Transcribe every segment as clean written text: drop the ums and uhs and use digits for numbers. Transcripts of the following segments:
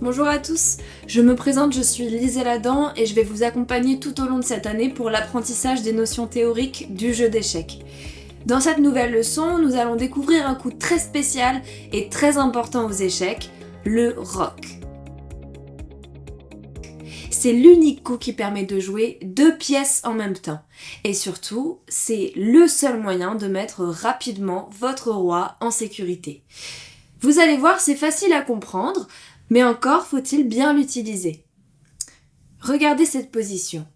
Bonjour à tous, je me présente, je suis Lise Ladan et je vais vous accompagner tout au long de cette année pour l'apprentissage des notions théoriques du jeu d'échecs. Dans cette nouvelle leçon, nous allons découvrir un coup très spécial et très important aux échecs, le rock. C'est l'unique coup qui permet de jouer 2 pièces en même temps. Et surtout, c'est le seul moyen de mettre rapidement votre roi en sécurité. Vous allez voir, c'est facile à comprendre, mais encore faut-il bien l'utiliser. Regardez cette position.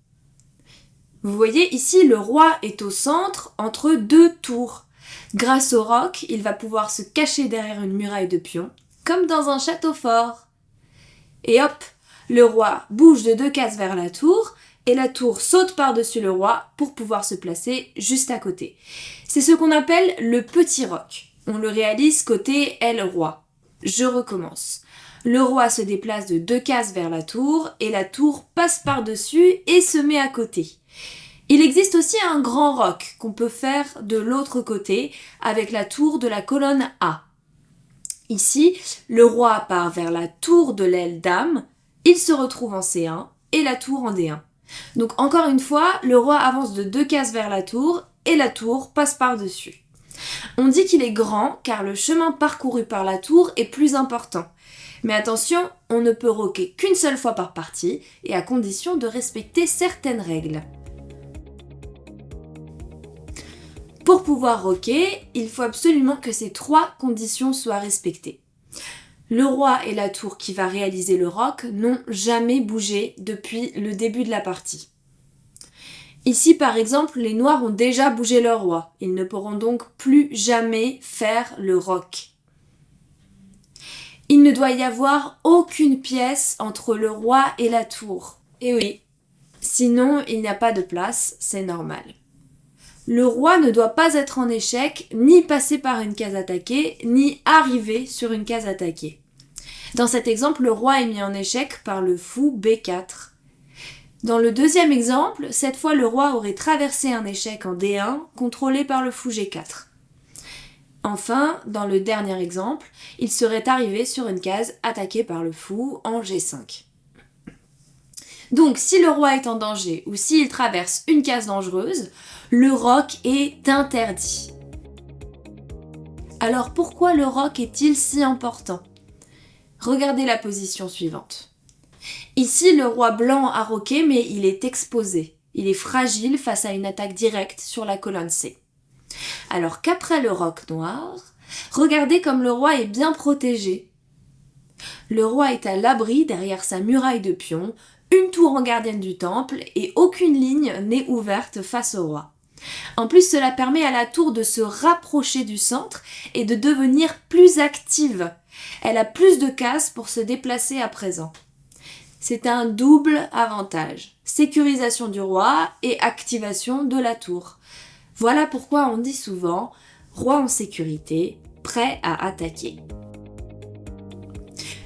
Vous voyez ici, le roi est au centre entre 2 tours. Grâce au roc, il va pouvoir se cacher derrière une muraille de pions, comme dans un château fort. Et hop, le roi bouge de 2 cases vers la tour, et la tour saute par-dessus le roi pour pouvoir se placer juste à côté. C'est ce qu'on appelle le petit roc. On le réalise côté L-roi. Je recommence. Le roi se déplace de 2 cases vers la tour et la tour passe par-dessus et se met à côté. Il existe aussi un grand roc qu'on peut faire de l'autre côté avec la tour de la colonne A. Ici, le roi part vers la tour de l'aile dame, il se retrouve en C1 et la tour en D1. Donc encore une fois, le roi avance de 2 cases vers la tour et la tour passe par-dessus. On dit qu'il est grand car le chemin parcouru par la tour est plus important. Mais attention, on ne peut roquer qu'une seule fois par partie et à condition de respecter certaines règles. Pour pouvoir roquer, il faut absolument que ces 3 conditions soient respectées. Le roi et la tour qui va réaliser le roc n'ont jamais bougé depuis le début de la partie. Ici, par exemple, les noirs ont déjà bougé leur roi. Ils ne pourront donc plus jamais faire le roc. Il ne doit y avoir aucune pièce entre le roi et la tour. Et oui, sinon il n'y a pas de place, c'est normal. Le roi ne doit pas être en échec, ni passer par une case attaquée, ni arriver sur une case attaquée. Dans cet exemple, le roi est mis en échec par le fou B4. Dans le deuxième exemple, cette fois le roi aurait traversé un échec en D1, contrôlé par le fou G4. Enfin, dans le dernier exemple, il serait arrivé sur une case attaquée par le fou en G5. Donc, si le roi est en danger ou s'il traverse une case dangereuse, le roc est interdit. Alors pourquoi le roc est-il si important ? Regardez la position suivante. Ici, le roi blanc a roqué, mais il est exposé. Il est fragile face à une attaque directe sur la colonne C. Alors qu'après le roc noir, regardez comme le roi est bien protégé. Le roi est à l'abri derrière sa muraille de pions, une tour en gardienne du temple et aucune ligne n'est ouverte face au roi. En plus, cela permet à la tour de se rapprocher du centre et de devenir plus active. Elle a plus de cases pour se déplacer à présent. C'est un double avantage, sécurisation du roi et activation de la tour. Voilà pourquoi on dit souvent « roi en sécurité, prêt à attaquer ».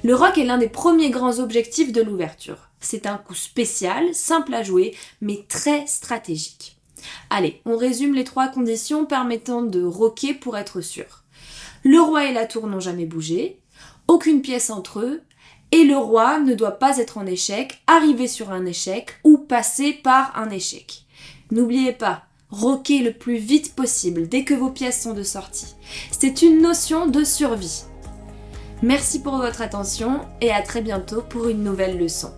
Le roc est l'un des premiers grands objectifs de l'ouverture. C'est un coup spécial, simple à jouer, mais très stratégique. Allez, on résume les 3 conditions permettant de roquer pour être sûr. Le roi et la tour n'ont jamais bougé, aucune pièce entre eux, et le roi ne doit pas être en échec, arriver sur un échec ou passer par un échec. N'oubliez pas, roquez le plus vite possible dès que vos pièces sont de sortie. C'est une notion de survie. Merci pour votre attention et à très bientôt pour une nouvelle leçon.